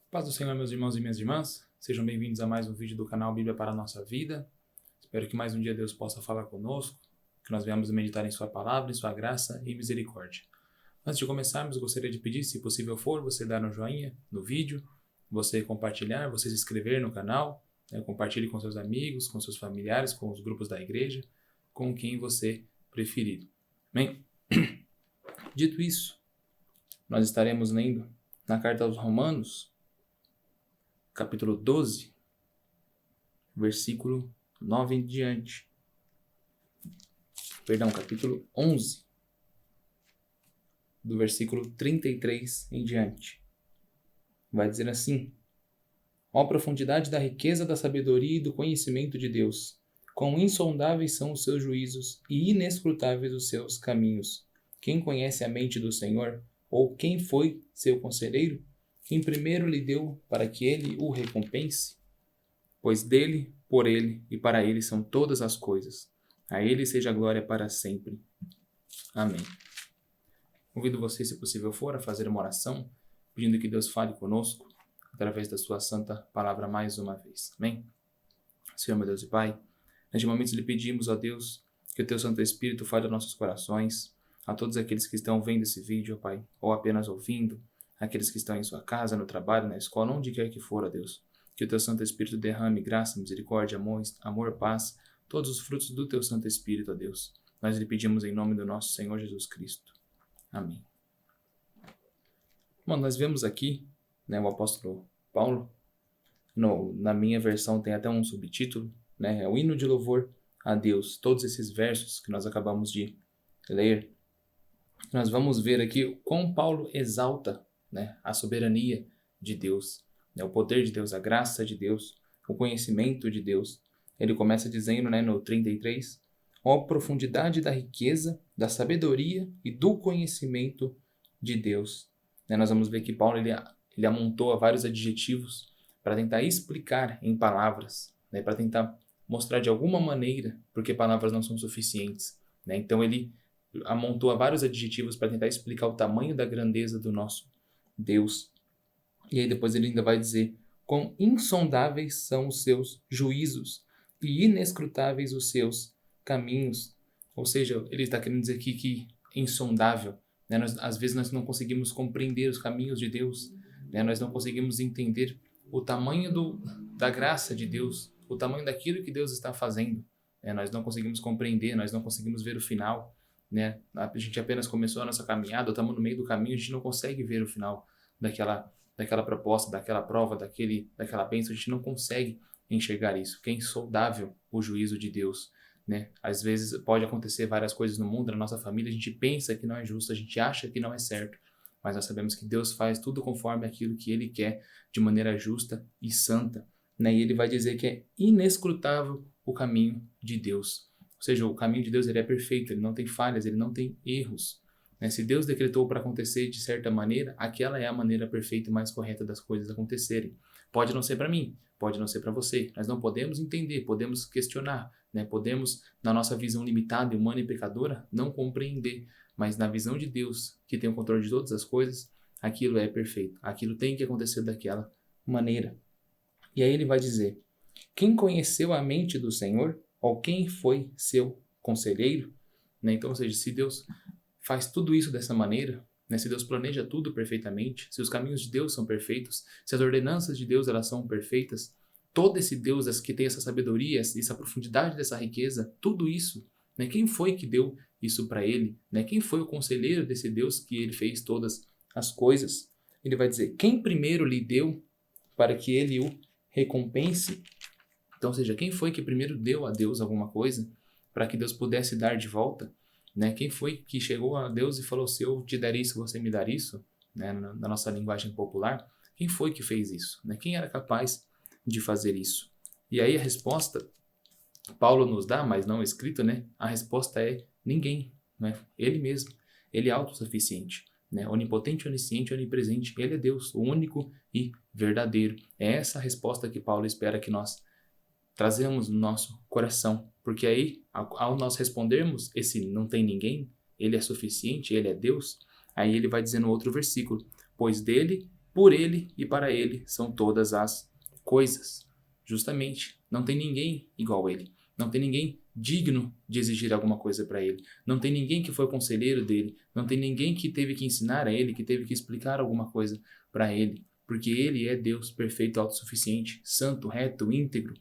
Paz do Senhor, meus irmãos e minhas irmãs, sejam bem-vindos a mais um vídeo do canal Bíblia para a Nossa Vida. Espero que mais um dia Deus possa falar conosco, que nós venhamos meditar em Sua palavra, em Sua graça e misericórdia. Antes de começarmos, gostaria de pedir, se possível for, você dar um joinha no vídeo, você compartilhar, você se inscrever no canal, compartilhe com seus amigos, com seus familiares, com os grupos da igreja, com quem você preferir. Amém? Dito isso, nós estaremos lendo na carta aos Romanos, capítulo 12, versículo 9 em diante. Capítulo 11, do versículo 33 em diante. Vai dizer assim: Ó profundidade da riqueza, da sabedoria e do conhecimento de Deus! Quão insondáveis são os seus juízos e inescrutáveis os seus caminhos! Quem conhece a mente do Senhor? Ou quem foi seu conselheiro? Quem primeiro lhe deu para que ele o recompense? Pois dele, por ele e para ele são todas as coisas. A ele seja a glória para sempre. Amém. Convido você, se possível for, a fazer uma oração, pedindo que Deus fale conosco, através da sua santa palavra mais uma vez. Amém? Senhor, meu Deus e Pai, neste momento lhe pedimos, ó Deus, que o Teu Santo Espírito fale aos nossos corações, a todos aqueles que estão vendo esse vídeo, ó Pai, ou apenas ouvindo, aqueles que estão em sua casa, no trabalho, na escola, onde quer que for, ó Deus. Que o Teu Santo Espírito derrame graça, misericórdia, amor, paz, todos os frutos do Teu Santo Espírito, ó Deus. Nós lhe pedimos em nome do nosso Senhor Jesus Cristo. Amém. Bom, nós vemos aqui, o apóstolo Paulo, na minha versão tem até um subtítulo, é o hino de louvor a Deus. Todos esses versos que nós acabamos de ler, nós vamos ver aqui como Paulo exalta a soberania de Deus, o poder de Deus, a graça de Deus, o conhecimento de Deus. Ele começa dizendo no 33, ó profundidade da riqueza, da sabedoria e do conhecimento de Deus. Nós vamos ver que Paulo ele amontoa vários adjetivos para tentar explicar em palavras, para tentar mostrar de alguma maneira, porque palavras não são suficientes. Então ele amontoa vários adjetivos para tentar explicar o tamanho da grandeza do nosso Deus. E aí depois ele ainda vai dizer quão insondáveis são os seus juízos e inescrutáveis os seus caminhos. Ou seja, ele está querendo dizer aqui que é insondável. Às vezes nós não conseguimos compreender os caminhos de Deus. Nós não conseguimos entender o tamanho da graça de Deus, o tamanho daquilo que Deus está fazendo. Nós não conseguimos compreender, nós não conseguimos ver o final. A gente apenas começou a nossa caminhada, estamos no meio do caminho, a gente não consegue ver o final daquela proposta, daquela prova, daquela bênção. A gente não consegue enxergar isso, que é insondável o juízo de Deus. Às vezes pode acontecer várias coisas no mundo, na nossa família, a gente pensa que não é justo, a gente acha que não é certo, mas nós sabemos que Deus faz tudo conforme aquilo que Ele quer, de maneira justa e santa. E Ele vai dizer que é inescrutável o caminho de Deus. Ou seja, o caminho de Deus ele é perfeito, ele não tem falhas, ele não tem erros. Se Deus decretou para acontecer de certa maneira, aquela é a maneira perfeita e mais correta das coisas acontecerem. Pode não ser para mim, pode não ser para você. Nós não podemos entender, podemos questionar, podemos, na nossa visão limitada, humana e pecadora, não compreender. Mas na visão de Deus, que tem o controle de todas as coisas, aquilo é perfeito. Aquilo tem que acontecer daquela maneira. E aí ele vai dizer, quem conheceu a mente do Senhor, ou quem foi seu conselheiro? Então, ou seja, se Deus faz tudo isso dessa maneira, se Deus planeja tudo perfeitamente, se os caminhos de Deus são perfeitos, se as ordenanças de Deus elas são perfeitas, todo esse Deus que tem essa sabedoria, essa profundidade dessa riqueza, tudo isso, quem foi que deu isso para ele? Quem foi o conselheiro desse Deus que ele fez todas as coisas? Ele vai dizer, quem primeiro lhe deu para que ele o recompense? Então, ou seja, quem foi que primeiro deu a Deus alguma coisa para que Deus pudesse dar de volta? Quem foi que chegou a Deus e falou, se eu te der isso, você me dar isso? Na nossa linguagem popular, quem foi que fez isso? Quem era capaz de fazer isso? E aí a resposta, Paulo nos dá, mas não escrito, a resposta é ninguém. Ele mesmo, ele é autossuficiente. Onipotente, onisciente, onipresente, ele é Deus, o único e verdadeiro. É essa a resposta que Paulo espera que nós trazemos no nosso coração, porque aí, ao nós respondermos, esse não tem ninguém, ele é suficiente, ele é Deus, aí ele vai dizer no outro versículo, pois dele, por Ele e para Ele são todas as coisas. Justamente, não tem ninguém igual a Ele. Não tem ninguém digno de exigir alguma coisa para Ele. Não tem ninguém que foi o conselheiro dele. Não tem ninguém que teve que ensinar a Ele, que teve que explicar alguma coisa para Ele. Porque Ele é Deus perfeito, autossuficiente, santo, reto, íntegro,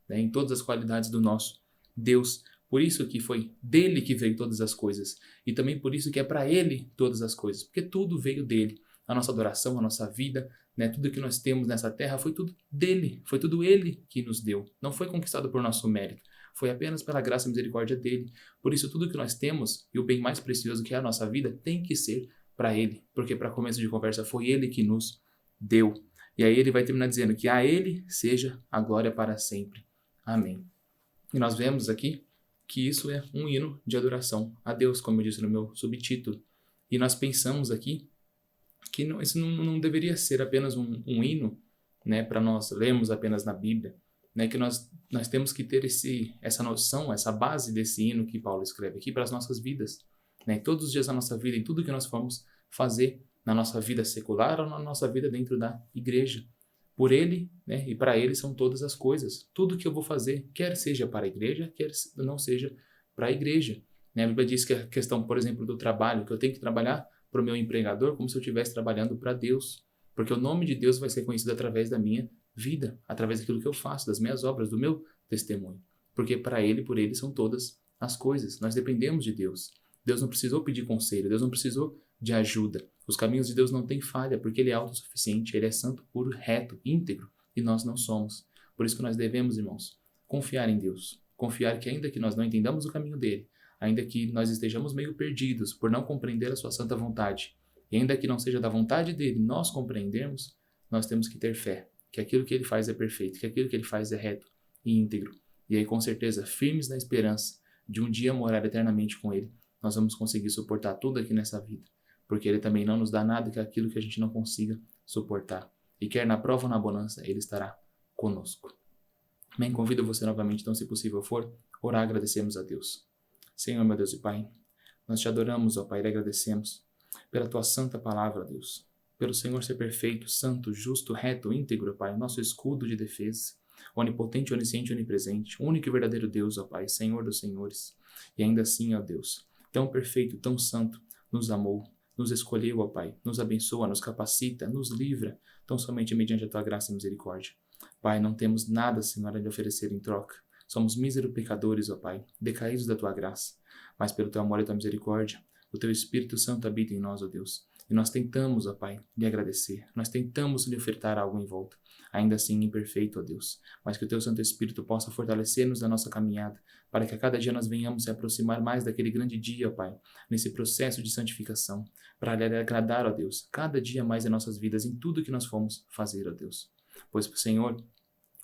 né, em todas as qualidades do nosso Deus. Por isso que foi dele que veio todas as coisas. E também por isso que é para Ele todas as coisas. Porque tudo veio dele. A nossa adoração, a nossa vida, né, tudo que nós temos nessa terra foi tudo dele. Foi tudo Ele que nos deu. Não foi conquistado por nosso mérito. Foi apenas pela graça e misericórdia dele. Por isso tudo que nós temos, e o bem mais precioso que é a nossa vida, tem que ser para Ele. Porque para começo de conversa foi Ele que nos deu. E aí ele vai terminar dizendo que a Ele seja a glória para sempre. Amém. E nós vemos aqui que isso é um hino de adoração a Deus, como eu disse no meu subtítulo. E nós pensamos aqui que isso não deveria ser apenas um hino, né, para nós lermos apenas na Bíblia, né, que nós temos que ter essa noção, essa base desse hino que Paulo escreve aqui para as nossas vidas, né, todos os dias da nossa vida, em tudo que nós formos fazer na nossa vida secular ou na nossa vida dentro da igreja. Por Ele, né, e para Ele são todas as coisas. Tudo que eu vou fazer, quer seja para a igreja, quer não seja para a igreja. Né? A Bíblia diz que a questão, por exemplo, do trabalho, que eu tenho que trabalhar para o meu empregador como se eu estivesse trabalhando para Deus. Porque o nome de Deus vai ser conhecido através da minha vida, através daquilo que eu faço, das minhas obras, do meu testemunho. Porque para Ele, por Ele são todas as coisas. Nós dependemos de Deus. Deus não precisou pedir conselho, Deus não precisou de ajuda. Os caminhos de Deus não têm falha, porque Ele é autossuficiente, Ele é santo, puro, reto, íntegro, e nós não somos. Por isso que nós devemos, irmãos, confiar em Deus. Confiar que ainda que nós não entendamos o caminho dEle, ainda que nós estejamos meio perdidos por não compreender a sua santa vontade, e ainda que não seja da vontade dEle nós compreendermos, nós temos que ter fé, que aquilo que Ele faz é perfeito, que aquilo que Ele faz é reto e íntegro. E aí, com certeza, firmes na esperança de um dia morar eternamente com Ele, nós vamos conseguir suportar tudo aqui nessa vida. Porque Ele também não nos dá nada que aquilo que a gente não consiga suportar. E quer na prova ou na bonança, Ele estará conosco. Amém? Convido você novamente, então, se possível for, orar e agradecemos a Deus. Senhor, meu Deus e Pai, nós te adoramos, ó Pai, e agradecemos pela Tua santa palavra, Deus. Pelo Senhor ser perfeito, santo, justo, reto, íntegro, Pai, nosso escudo de defesa, onipotente, onisciente, onipresente, único e verdadeiro Deus, ó Pai, Senhor dos senhores. E ainda assim, ó Deus, tão perfeito, tão santo, nos amou, nos escolheu, ó Pai, nos abençoa, nos capacita, nos livra, tão somente mediante a Tua graça e misericórdia. Pai, não temos nada, Senhor, a lhe oferecer em troca. Somos míseros pecadores, ó Pai, decaídos da Tua graça. Mas pelo Teu amor e Tua misericórdia, o Teu Espírito Santo habita em nós, ó Deus. E nós tentamos, ó Pai, lhe agradecer. Nós tentamos lhe ofertar algo em volta. Ainda assim imperfeito, ó Deus. Mas que o Teu Santo Espírito possa fortalecer-nos na nossa caminhada, para que a cada dia nós venhamos se aproximar mais daquele grande dia, ó Pai, nesse processo de santificação, para lhe agradar, ó Deus, cada dia mais em nossas vidas, em tudo que nós formos fazer, ó Deus. Pois, Senhor,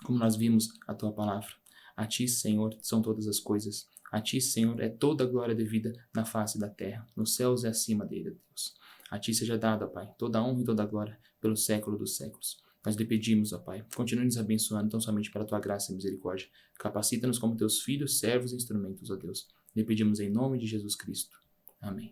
como nós vimos a Tua palavra, a Ti, Senhor, são todas as coisas. A Ti, Senhor, é toda a glória devida na face da terra, nos céus e acima dele, ó Deus. A Ti seja dada, ó Pai, toda a honra e toda a glória pelo século dos séculos. Nós lhe pedimos, ó Pai, continue nos abençoando tão somente pela Tua graça e misericórdia. Capacita-nos como Teus filhos, servos e instrumentos, ó Deus. Lhe pedimos em nome de Jesus Cristo. Amém.